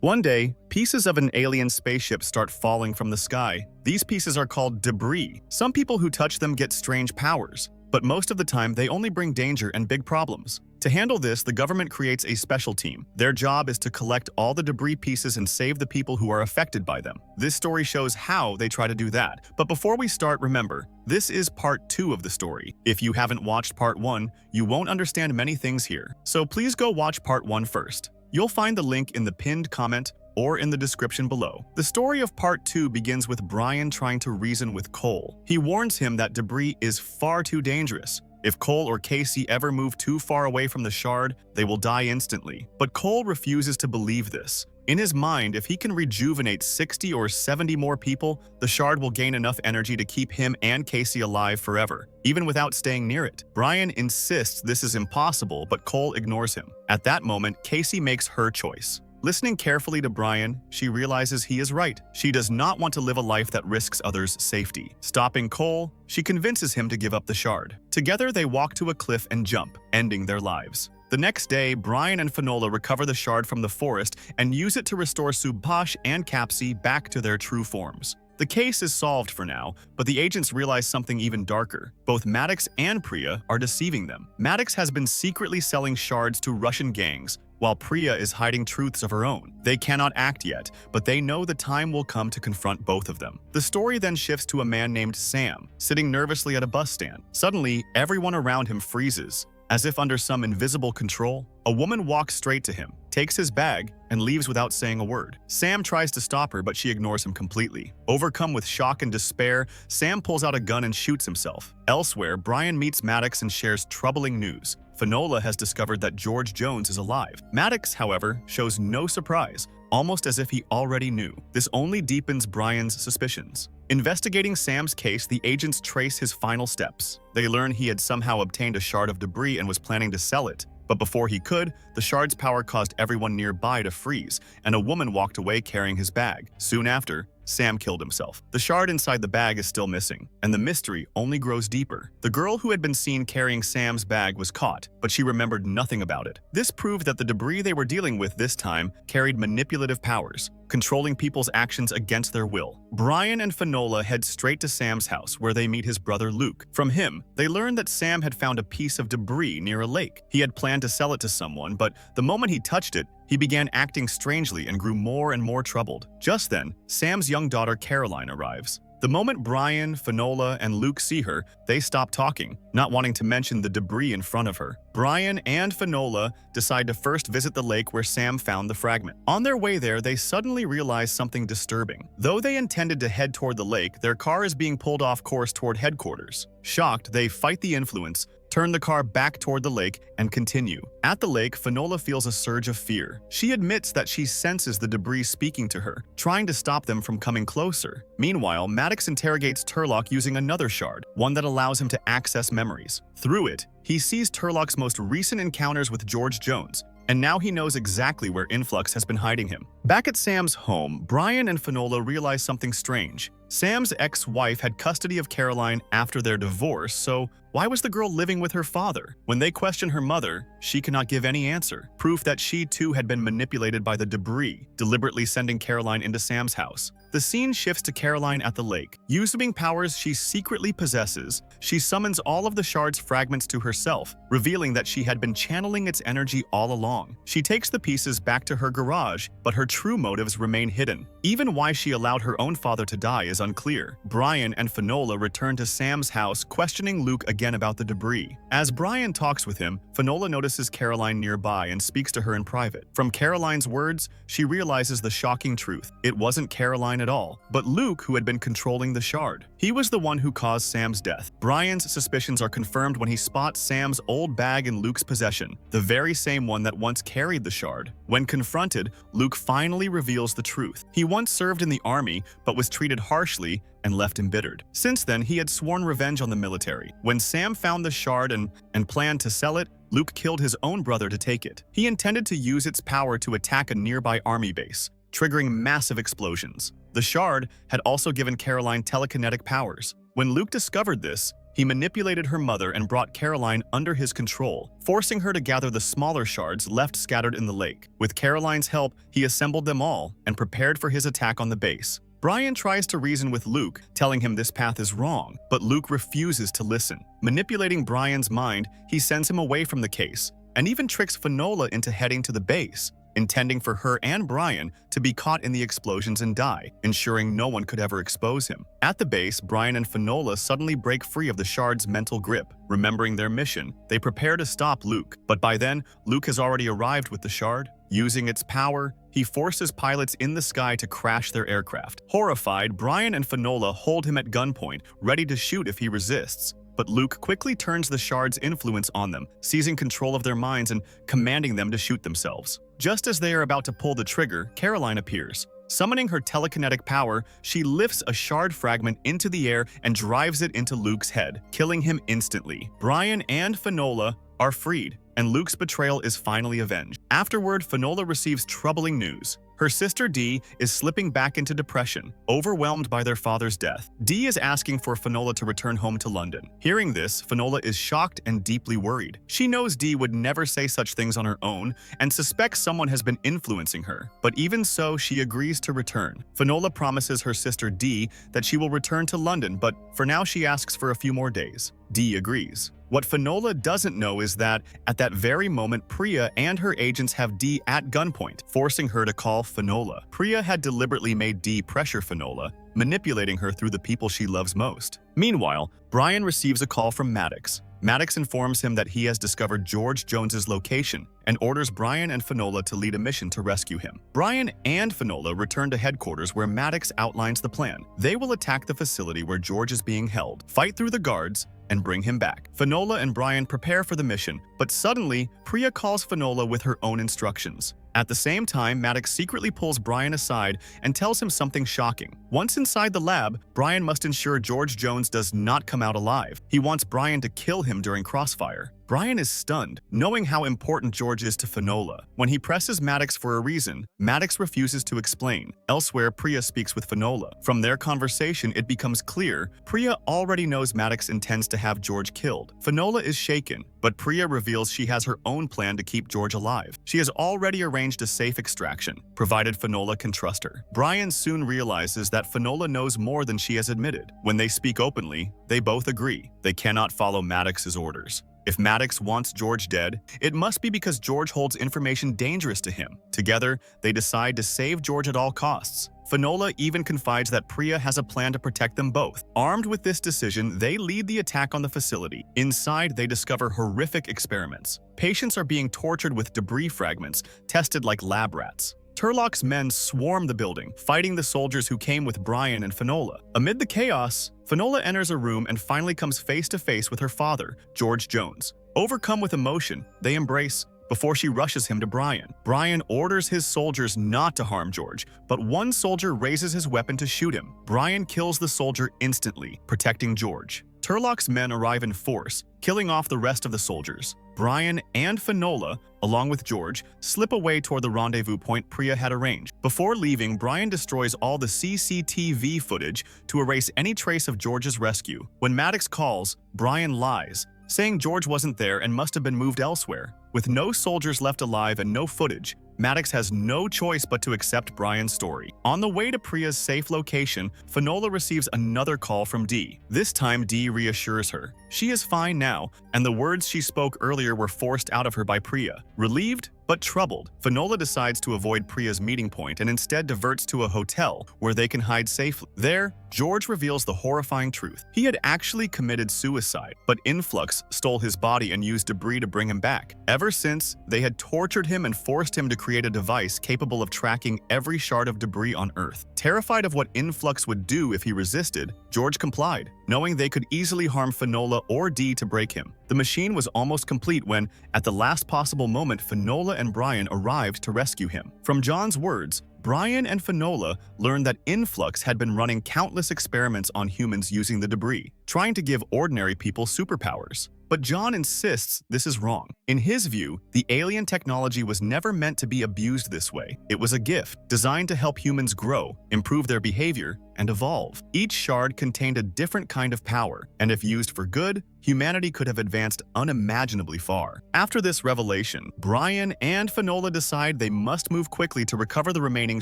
One day, pieces of an alien spaceship start falling from the sky. These pieces are called debris. Some people who touch them get strange powers, but most of the time they only bring danger and big problems. To handle this, the government creates a special team. Their job is to collect all the debris pieces and save the people who are affected by them. This story shows how they try to do that. But before we start, remember, this is part 2 of the story. If you haven't watched part 1, you won't understand many things here. So please go watch part 1 first. You'll find the link in the pinned comment or in the description below. The story of part 2 begins with Bryan trying to reason with Cole. He warns him that debris is far too dangerous. If Cole or Casey ever move too far away from the shard, they will die instantly. But Cole refuses to believe this. In his mind, if he can rejuvenate 60 or 70 more people, the shard will gain enough energy to keep him and Casey alive forever, even without staying near it. Bryan insists this is impossible, but Cole ignores him. At that moment, Casey makes her choice. Listening carefully to Bryan, she realizes he is right. She does not want to live a life that risks others' safety. Stopping Cole, she convinces him to give up the shard. Together, they walk to a cliff and jump, ending their lives. The next day, Bryan and Finola recover the shard from the forest and use it to restore Subhash and Capsy back to their true forms. The case is solved for now, but the agents realize something even darker. Both Maddox and Priya are deceiving them. Maddox has been secretly selling shards to Russian gangs, while Priya is hiding truths of her own. They cannot act yet, but they know the time will come to confront both of them. The story then shifts to a man named Sam, sitting nervously at a bus stand. Suddenly, everyone around him freezes. As if under some invisible control, a woman walks straight to him, takes his bag, and leaves without saying a word. Sam tries to stop her, but she ignores him completely. Overcome with shock and despair, Sam pulls out a gun and shoots himself. Elsewhere, Bryan meets Maddox and shares troubling news. Finola has discovered that George Jones is alive. Maddox, however, shows no surprise, almost as if he already knew. This only deepens Bryan's suspicions. Investigating Sam's case, the agents trace his final steps. They learn he had somehow obtained a shard of debris and was planning to sell it. But before he could, the shard's power caused everyone nearby to freeze, and a woman walked away carrying his bag. Soon after, Sam killed himself. The shard inside the bag is still missing, and the mystery only grows deeper. The girl who had been seen carrying Sam's bag was caught, but she remembered nothing about it. This proved that the debris they were dealing with this time carried manipulative powers, controlling people's actions against their will. Bryan and Finola head straight to Sam's house, where they meet his brother Luke. From him, they learn that Sam had found a piece of debris near a lake. He had planned to sell it to someone, but the moment he touched it, he began acting strangely and grew more and more troubled. Just then, Sam's young daughter Caroline arrives. The moment Bryan, Finola, and Luke see her, they stop talking, not wanting to mention the debris in front of her. Bryan and Finola decide to first visit the lake where Sam found the fragment. On their way there, they suddenly realize something disturbing. Though they intended to head toward the lake, their car is being pulled off course toward headquarters. Shocked, they fight the influence, turn the car back toward the lake, and continue. At the lake, Finola feels a surge of fear. She admits that she senses the debris speaking to her, trying to stop them from coming closer. Meanwhile, Maddox interrogates Turlock using another shard, one that allows him to access memories. Through it, he sees Turlock's most recent encounters with George Jones, and now he knows exactly where Influx has been hiding him. Back at Sam's home, Bryan and Finola realize something strange. Sam's ex-wife had custody of Caroline after their divorce, so why was the girl living with her father? When they question her mother, she cannot give any answer, proof that she too had been manipulated by the debris, deliberately sending Caroline into Sam's house. The scene shifts to Caroline at the lake. Using powers she secretly possesses, she summons all of the shard's fragments to herself, revealing that she had been channeling its energy all along. She takes the pieces back to her garage, but her true motives remain hidden. Even why she allowed her own father to die is unclear. Bryan and Finola return to Sam's house, questioning Luke again about the debris. As Bryan talks with him, Finola notices Caroline nearby and speaks to her in private. From Caroline's words, she realizes the shocking truth. It wasn't Caroline at all, but Luke who had been controlling the shard. He was the one who caused Sam's death. Bryan's suspicions are confirmed when he spots Sam's old bag in Luke's possession, the very same one that once carried the shard. When confronted, Luke finally reveals the truth. He once served in the army, but was treated harshly and left embittered. Since then, he had sworn revenge on the military. When Sam found the shard and planned to sell it, Luke killed his own brother to take it. He intended to use its power to attack a nearby army base, triggering massive explosions. The shard had also given Caroline telekinetic powers. When Luke discovered this, He manipulated her mother and brought Caroline under his control, forcing her to gather the smaller shards left scattered in the lake. With Caroline's help, he assembled them all and prepared for his attack on the base. Bryan tries to reason with Luke, telling him this path is wrong, but Luke refuses to listen. Manipulating Bryan's mind, he sends him away from the case, and even tricks Finola into heading to the base, intending for her and Bryan to be caught in the explosions and die, ensuring no one could ever expose him. At the base, Bryan and Finola suddenly break free of the shard's mental grip. Remembering their mission, they prepare to stop Luke, but by then, Luke has already arrived with the shard. Using its power, he forces pilots in the sky to crash their aircraft. Horrified, Bryan and Finola hold him at gunpoint, ready to shoot if he resists. But Luke quickly turns the shard's influence on them, seizing control of their minds and commanding them to shoot themselves. Just as they are about to pull the trigger, Caroline appears. Summoning her telekinetic power, she lifts a shard fragment into the air and drives it into Luke's head, killing him instantly. Bryan and Finola are freed, and Luke's betrayal is finally avenged. Afterward, Finola receives troubling news. Her sister Dee is slipping back into depression, overwhelmed by their father's death. Dee is asking for Finola to return home to London. Hearing this, Finola is shocked and deeply worried. She knows Dee would never say such things on her own and suspects someone has been influencing her. But even so, she agrees to return. Finola promises her sister Dee that she will return to London, but for now she asks for a few more days. Dee agrees. What Finola doesn't know is that, at that very moment, Priya and her agents have Dee at gunpoint, forcing her to call Finola. Priya had deliberately made Dee pressure Finola, manipulating her through the people she loves most. Meanwhile, Bryan receives a call from Maddox. Maddox informs him that he has discovered George Jones's location and orders Bryan and Finola to lead a mission to rescue him. Bryan and Finola return to headquarters where Maddox outlines the plan. They will attack the facility where George is being held, fight through the guards, and bring him back. Finola and Bryan prepare for the mission, but suddenly, Priya calls Finola with her own instructions. At the same time, Maddox secretly pulls Bryan aside and tells him something shocking. Once inside the lab, Bryan must ensure George Jones does not come out alive. He wants Bryan to kill him during Crossfire. Bryan is stunned, knowing how important George is to Finola. When he presses Maddox for a reason, Maddox refuses to explain. Elsewhere, Priya speaks with Finola. From their conversation, it becomes clear Priya already knows Maddox intends to have George killed. Finola is shaken, but Priya reveals she has her own plan to keep George alive. She has already arranged a safe extraction, provided Finola can trust her. Bryan soon realizes that Finola knows more than she has admitted. When they speak openly, they both agree they cannot follow Maddox's orders. If Maddox wants George dead, it must be because George holds information dangerous to him. Together, they decide to save George at all costs. Finola even confides that Priya has a plan to protect them both. Armed with this decision, they lead the attack on the facility. Inside, they discover horrific experiments. Patients are being tortured with debris fragments, tested like lab rats. Turlock's men swarm the building, fighting the soldiers who came with Bryan and Finola. Amid the chaos, Finola enters a room and finally comes face to face with her father, George Jones. Overcome with emotion, they embrace before she rushes him to Bryan. Bryan orders his soldiers not to harm George, but one soldier raises his weapon to shoot him. Bryan kills the soldier instantly, protecting George. Turlock's men arrive in force, killing off the rest of the soldiers. Bryan and Finola, along with George, slip away toward the rendezvous point Priya had arranged. Before leaving, Bryan destroys all the CCTV footage to erase any trace of George's rescue. When Maddox calls, Bryan lies, saying George wasn't there and must have been moved elsewhere. With no soldiers left alive and no footage, Maddox has no choice but to accept Bryan's story. On the way to Priya's safe location, Finola receives another call from Dee. This time, Dee reassures her. She is fine now, and the words she spoke earlier were forced out of her by Priya. Relieved, but troubled, Finola decides to avoid Priya's meeting point and instead diverts to a hotel where they can hide safely. There, George reveals the horrifying truth. He had actually committed suicide, but Influx stole his body and used debris to bring him back. Ever since, they had tortured him and forced him to create a device capable of tracking every shard of debris on Earth. Terrified of what Influx would do if he resisted, George complied, knowing they could easily harm Finola or Dee to break him. The machine was almost complete when, at the last possible moment, Finola and Bryan arrived to rescue him. From John's words, Bryan and Finola learn that Influx had been running countless experiments on humans using the debris, trying to give ordinary people superpowers. But John insists this is wrong. In his view, the alien technology was never meant to be abused this way. It was a gift, designed to help humans grow, improve their behavior, and evolve. Each shard contained a different kind of power, and if used for good, humanity could have advanced unimaginably far. After this revelation, Bryan and Finola decide they must move quickly to recover the remaining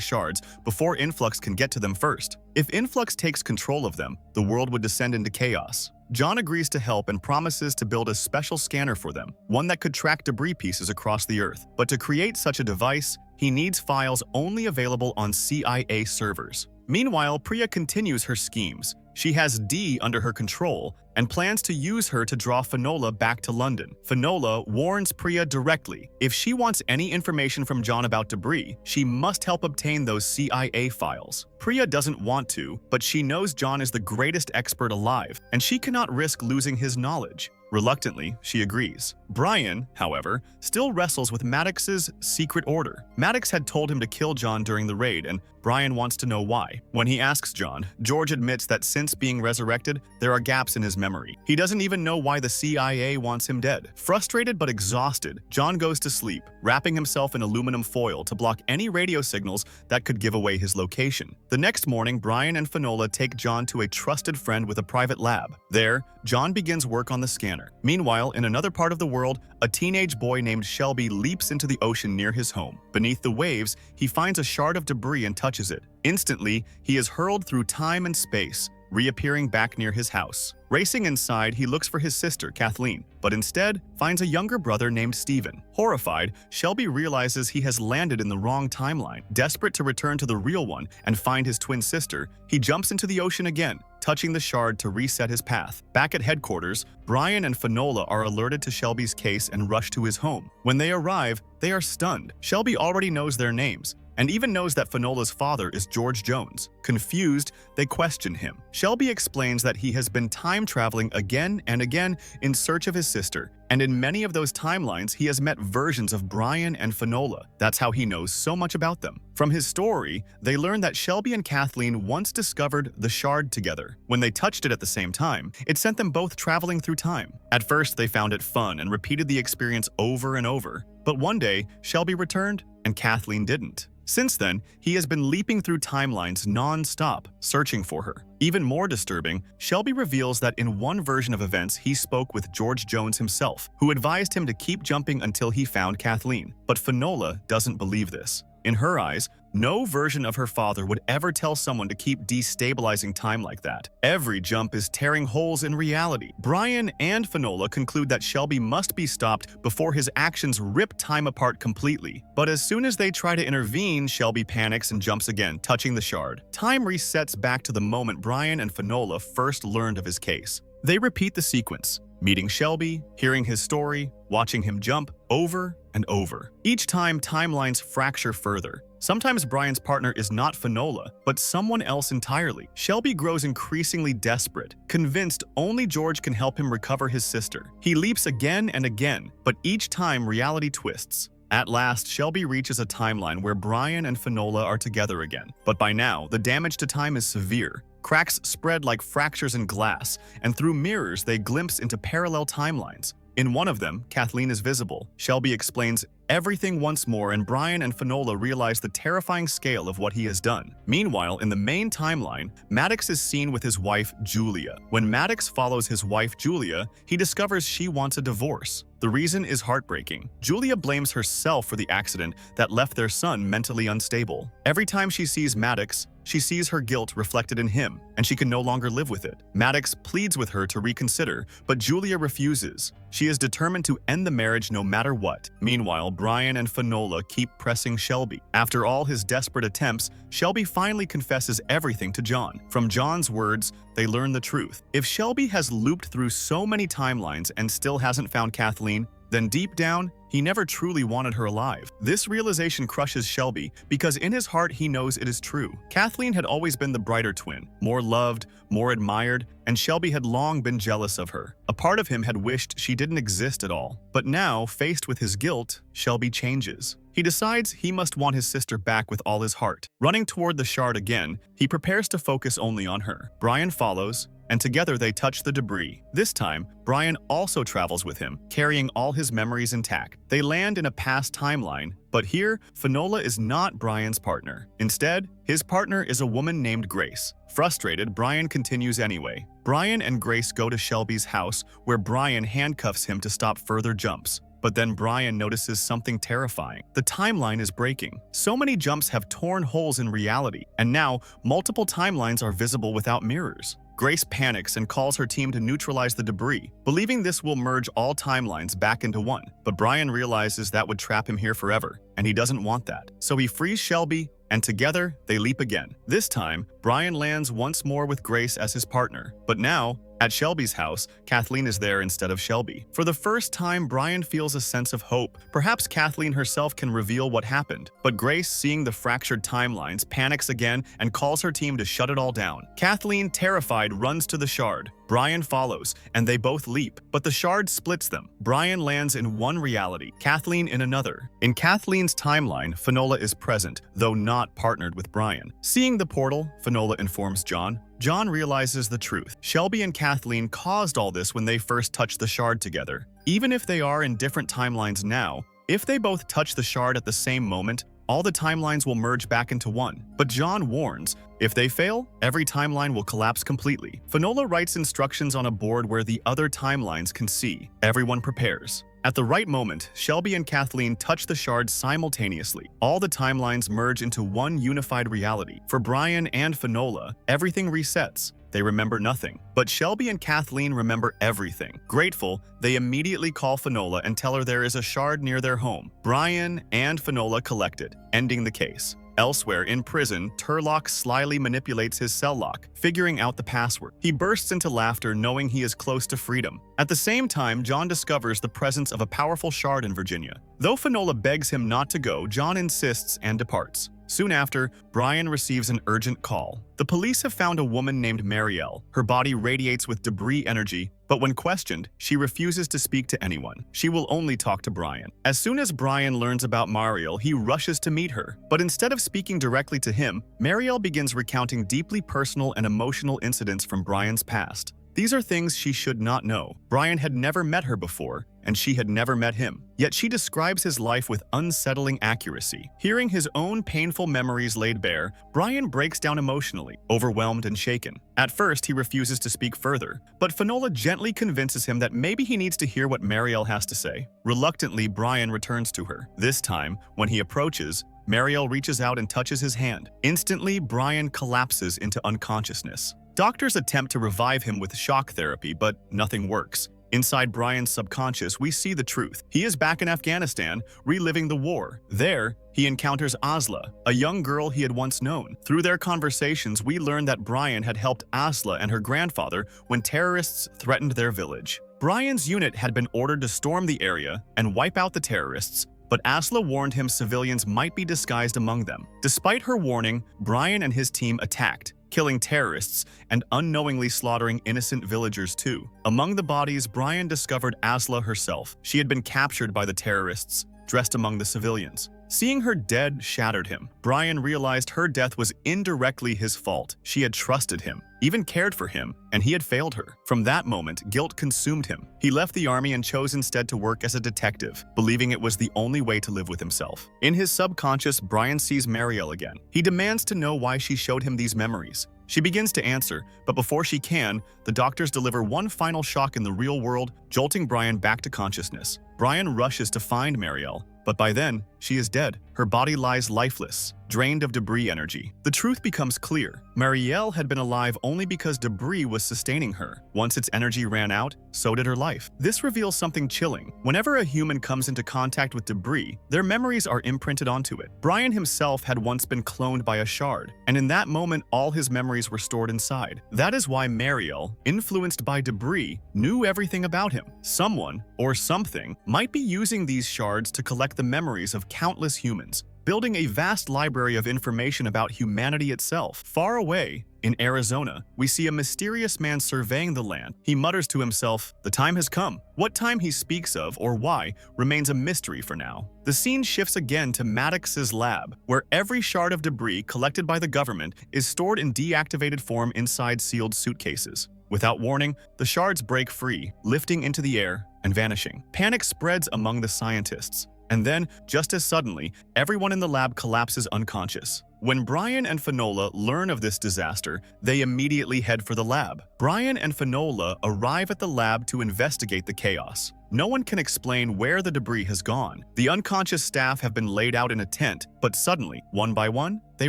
shards before Influx can get to them first. If Influx takes control of them, the world would descend into chaos. John agrees to help and promises to build a special scanner for them, one that could track debris pieces across the Earth. But to create such a device, he needs files only available on CIA servers. Meanwhile, Priya continues her schemes. She has Dee under her control and plans to use her to draw Finola back to London. Finola warns Priya directly, if she wants any information from John about debris, she must help obtain those CIA files. Priya doesn't want to, but she knows John is the greatest expert alive, and she cannot risk losing his knowledge. Reluctantly, she agrees. Bryan, however, still wrestles with Maddox's secret order. Maddox had told him to kill John during the raid, and Bryan wants to know why. When he asks John, George admits that since being resurrected, there are gaps in his memory. He doesn't even know why the CIA wants him dead. Frustrated but exhausted, John goes to sleep, wrapping himself in aluminum foil to block any radio signals that could give away his location. The next morning, Bryan and Finola take John to a trusted friend with a private lab. There, John begins work on the scanner. Meanwhile, in another part of the world, a teenage boy named Shelby leaps into the ocean near his home. Beneath the waves, he finds a shard of debris and touches it. Instantly, he is hurled through time and space, reappearing back near his house. Racing inside, he looks for his sister, Kathleen, but instead finds a younger brother named Stephen. Horrified, Shelby realizes he has landed in the wrong timeline. Desperate to return to the real one and find his twin sister, he jumps into the ocean again, touching the shard to reset his path. Back at headquarters, Bryan and Finola are alerted to Shelby's case and rush to his home. When they arrive, they are stunned. Shelby already knows their names, and even knows that Finola's father is George Jones. Confused, they question him. Shelby explains that he has been time traveling again and again in search of his sister, and in many of those timelines he has met versions of Bryan and Finola. That's how he knows so much about them. From his story, they learn that Shelby and Kathleen once discovered the shard together. When they touched it at the same time, it sent them both traveling through time. At first, they found it fun and repeated the experience over and over. But one day, Shelby returned and Kathleen didn't. Since then, he has been leaping through timelines non-stop, searching for her. Even more disturbing, Shelby reveals that in one version of events he spoke with George Jones himself, who advised him to keep jumping until he found Kathleen. But Finola doesn't believe this. In her eyes, no version of her father would ever tell someone to keep destabilizing time like that. Every jump is tearing holes in reality. Bryan and Finola conclude that Shelby must be stopped before his actions rip time apart completely. But as soon as they try to intervene, Shelby panics and jumps again, touching the shard. Time resets back to the moment Bryan and Finola first learned of his case. They repeat the sequence, meeting Shelby, hearing his story, watching him jump over and over. Each time, timelines fracture further. Sometimes Bryan's partner is not Finola, but someone else entirely. Shelby grows increasingly desperate, convinced only George can help him recover his sister. He leaps again and again, but each time reality twists. At last, Shelby reaches a timeline where Bryan and Finola are together again. But by now, the damage to time is severe. Cracks spread like fractures in glass, and through mirrors they glimpse into parallel timelines. In one of them, Kathleen is visible. Shelby explains everything once more, and Bryan and Finola realize the terrifying scale of what he has done. Meanwhile, in the main timeline, Maddox is seen with his wife, Julia. When Maddox follows his wife, Julia, he discovers she wants a divorce. The reason is heartbreaking. Julia blames herself for the accident that left their son mentally unstable. Every time she sees Maddox, she sees her guilt reflected in him, and she can no longer live with it. Maddox pleads with her to reconsider, but Julia refuses. She is determined to end the marriage no matter what. Meanwhile, Bryan and Finola keep pressing Shelby. After all his desperate attempts, Shelby finally confesses everything to John. From John's words, they learn the truth. If Shelby has looped through so many timelines and still hasn't found Kathleen, then deep down, he never truly wanted her alive. This realization crushes Shelby because in his heart he knows it is true. Kathleen had always been the brighter twin, more loved, more admired, and Shelby had long been jealous of her. A part of him had wished she didn't exist at all. But now, faced with his guilt, Shelby changes. He He decides he must want his sister back with all his heart. Running toward the shard again, he prepares to focus only on her. Bryan follows, and together they touch the debris. This time, Bryan also travels with him, carrying all his memories intact. They land in a past timeline, but here, Finola is not Bryan's partner. Instead, his partner is a woman named Grace. Frustrated, Bryan continues anyway. Bryan and Grace go to Shelby's house, where Bryan handcuffs him to stop further jumps. But then Bryan notices something terrifying. The timeline is breaking. So many jumps have torn holes in reality, and now multiple timelines are visible without mirrors. Grace panics and calls her team to neutralize the debris, believing this will merge all timelines back into one. But Bryan realizes that would trap him here forever, and he doesn't want that. So he frees Shelby, and together they leap again. This time, Bryan lands once more with Grace as his partner. But now, at Shelby's house, Kathleen is there instead of Shelby. For the first time, Bryan feels a sense of hope. Perhaps Kathleen herself can reveal what happened. But Grace, seeing the fractured timelines, panics again and calls her team to shut it all down. Kathleen, terrified, runs to the shard. Bryan follows, and they both leap, but the shard splits them. Bryan lands in one reality, Kathleen in another. In Kathleen's timeline, Finola is present, though not partnered with Bryan. Seeing the portal, Finola informs John. John realizes the truth. Shelby and Kathleen caused all this when they first touched the shard together. Even if they are in different timelines now, if they both touch the shard at the same moment, all the timelines will merge back into one. But John warns, if they fail, every timeline will collapse completely. Finola writes instructions on a board where the other timelines can see. Everyone prepares. At the right moment, Shelby and Kathleen touch the shard simultaneously. All the timelines merge into one unified reality. For Bryan and Finola, everything resets. They remember nothing. But Shelby and Kathleen remember everything. Grateful, they immediately call Finola and tell her there is a shard near their home. Bryan and Finola collect it, ending the case. Elsewhere, in prison, Turlock slyly manipulates his cell lock, figuring out the password. He bursts into laughter knowing he is close to freedom. At the same time, John discovers the presence of a powerful shard in Virginia. Though Finola begs him not to go, John insists and departs. Soon after, Bryan receives an urgent call. The police have found a woman named Marielle. Her body radiates with debris energy, but when questioned, she refuses to speak to anyone. She will only talk to Bryan. As soon as Bryan learns about Marielle, he rushes to meet her. But instead of speaking directly to him, Marielle begins recounting deeply personal and emotional incidents from Bryan's past. These are things she should not know. Bryan had never met her before, and she had never met him. Yet she describes his life with unsettling accuracy. Hearing his own painful memories laid bare, Bryan breaks down emotionally, overwhelmed and shaken. At first, he refuses to speak further, but Finola gently convinces him that maybe he needs to hear what Marielle has to say. Reluctantly, Bryan returns to her. This time, when he approaches, Marielle reaches out and touches his hand. Instantly, Bryan collapses into unconsciousness. Doctors attempt to revive him with shock therapy, but nothing works. Inside Bryan's subconscious, we see the truth. He is back in Afghanistan, reliving the war. There, he encounters Asla, a young girl he had once known. Through their conversations, we learn that Bryan had helped Asla and her grandfather when terrorists threatened their village. Bryan's unit had been ordered to storm the area and wipe out the terrorists, but Asla warned him civilians might be disguised among them. Despite her warning, Bryan and his team attacked, killing terrorists and unknowingly slaughtering innocent villagers too. Among the bodies, Bryan discovered Asla herself. She had been captured by the terrorists, dressed among the civilians. Seeing her dead shattered him. Bryan realized her death was indirectly his fault. She had trusted him, even cared for him, and he had failed her. From that moment, guilt consumed him. He left the army and chose instead to work as a detective, believing it was the only way to live with himself. In his subconscious, Bryan sees Marielle again. He demands to know why she showed him these memories. She begins to answer, but before she can, the doctors deliver one final shock in the real world, jolting Bryan back to consciousness. Bryan rushes to find Marielle, but by then, she is dead. Her body lies lifeless, drained of debris energy. The truth becomes clear. Marielle had been alive only because debris was sustaining her. Once its energy ran out, so did her life. This reveals something chilling. Whenever a human comes into contact with debris, their memories are imprinted onto it. Bryan himself had once been cloned by a shard, and in that moment, all his memories were stored inside. That is why Marielle, influenced by debris, knew everything about him. Someone, or something, might be using these shards to collect the memories of countless humans. building a vast library of information about humanity itself. Far away, in Arizona, we see a mysterious man surveying the land. He mutters to himself, "The time has come." What time he speaks of, or why, remains a mystery for now. The scene shifts again to Maddox's lab, where every shard of debris collected by the government is stored in deactivated form inside sealed suitcases. Without warning, the shards break free, lifting into the air and vanishing. Panic spreads among the scientists. And then, just as suddenly, everyone in the lab collapses unconscious. When Bryan and Finola learn of this disaster, they immediately head for the lab. Bryan and Finola arrive at the lab to investigate the chaos. No one can explain where the debris has gone. The unconscious staff have been laid out in a tent, but suddenly, one by one, they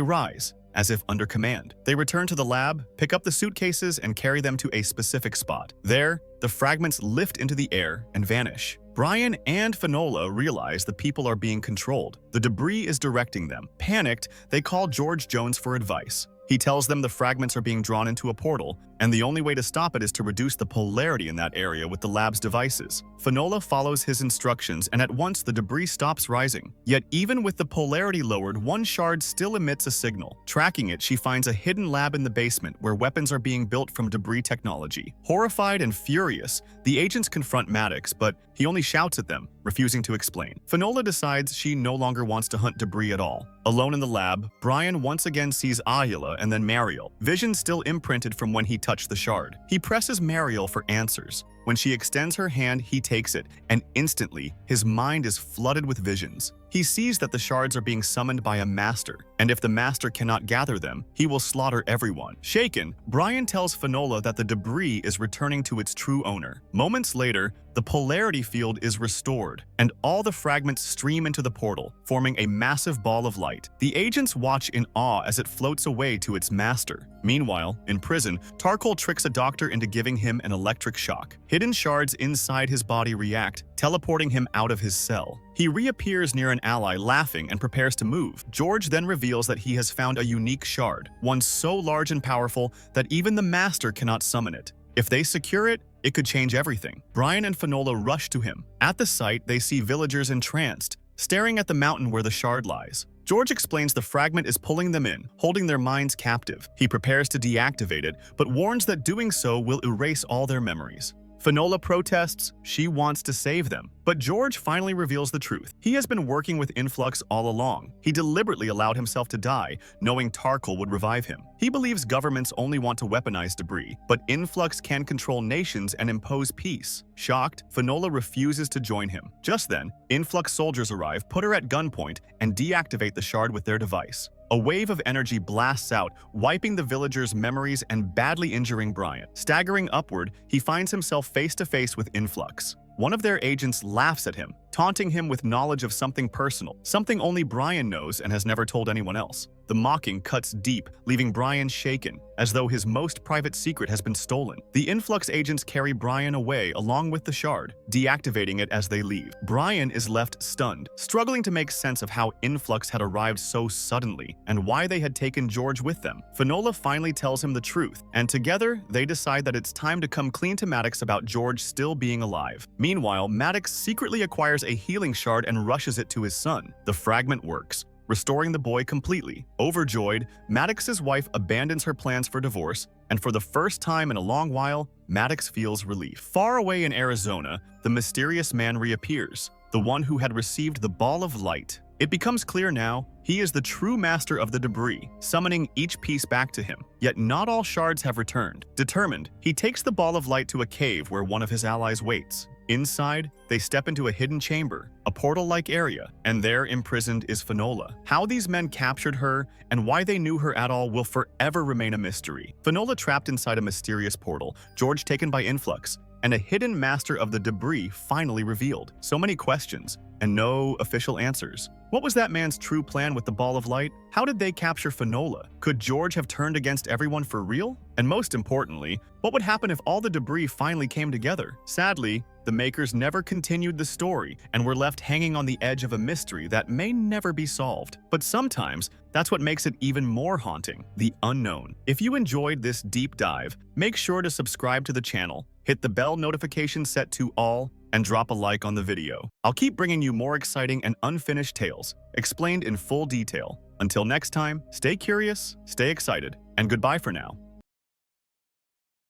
rise, as if under command. They return to the lab, pick up the suitcases, and carry them to a specific spot. There, the fragments lift into the air and vanish. Bryan and Finola realize the people are being controlled. The debris is directing them. Panicked, they call George Jones for advice. He tells them the fragments are being drawn into a portal, and the only way to stop it is to reduce the polarity in that area with the lab's devices. Finola follows his instructions, and at once the debris stops rising. Yet even with the polarity lowered, one shard still emits a signal. Tracking it, she finds a hidden lab in the basement where weapons are being built from debris technology. Horrified and furious, the agents confront Maddox, but he only shouts at them, refusing to explain. Finola decides she no longer wants to hunt debris at all. Alone in the lab, Bryan once again sees Ayala and then Mariel, vision still imprinted from when he touched the shard. He presses Mariel for answers. When she extends her hand, he takes it, and instantly, his mind is flooded with visions. He sees that the shards are being summoned by a master, and if the master cannot gather them, he will slaughter everyone. Shaken, Bryan tells Finola that the debris is returning to its true owner. Moments later, the polarity field is restored, and all the fragments stream into the portal, forming a massive ball of light. The agents watch in awe as it floats away to its master. Meanwhile, in prison, Tarkol tricks a doctor into giving him an electric shock. Hidden shards inside his body react, teleporting him out of his cell. He reappears near an ally, laughing, and prepares to move. George then reveals that he has found a unique shard, one so large and powerful that even the master cannot summon it. If they secure it, it could change everything. Bryan and Finola rush to him. At the site, they see villagers entranced, staring at the mountain where the shard lies. George explains the fragment is pulling them in, holding their minds captive. He prepares to deactivate it, but warns that doing so will erase all their memories. Finola protests. She wants to save them. But George finally reveals the truth. He has been working with Influx all along. He deliberately allowed himself to die, knowing Tarkol would revive him. He believes governments only want to weaponize debris, but Influx can control nations and impose peace. Shocked, Finola refuses to join him. Just then, Influx soldiers arrive, put her at gunpoint, and deactivate the shard with their device. A wave of energy blasts out, wiping the villagers' memories and badly injuring Bryan. Staggering upward, he finds himself face to face with Influx. One of their agents laughs at him, taunting him with knowledge of something personal, something only Bryan knows and has never told anyone else. The mocking cuts deep, leaving Bryan shaken, as though his most private secret has been stolen. The Influx agents carry Bryan away along with the shard, deactivating it as they leave. Bryan is left stunned, struggling to make sense of how Influx had arrived so suddenly and why they had taken George with them. Finola finally tells him the truth, and together they decide that it's time to come clean to Maddox about George still being alive. Meanwhile, Maddox secretly acquires a healing shard and rushes it to his son. The fragment works, restoring the boy completely. Overjoyed, Maddox's wife abandons her plans for divorce, and for the first time in a long while, Maddox feels relief. Far away in Arizona, the mysterious man reappears, the one who had received the ball of light. It becomes clear now, he is the true master of the debris, summoning each piece back to him. Yet not all shards have returned. Determined, he takes the ball of light to a cave where one of his allies waits. Inside, they step into a hidden chamber, a portal-like area, and there imprisoned is Finola. How these men captured her and why they knew her at all will forever remain a mystery. Finola trapped inside a mysterious portal, George taken by Influx, and a hidden master of the debris finally revealed. So many questions, and no official answers. What was that man's true plan with the ball of light? How did they capture Finola? Could George have turned against everyone for real? And most importantly, what would happen if all the debris finally came together? Sadly, the makers never continued the story and were left hanging on the edge of a mystery that may never be solved. But sometimes, that's what makes it even more haunting, the unknown. If you enjoyed this deep dive, make sure to subscribe to the channel, hit the bell notification set to all, and drop a like on the video. I'll keep bringing you more exciting and unfinished tales, explained in full detail. Until next time, stay curious, stay excited, and goodbye for now.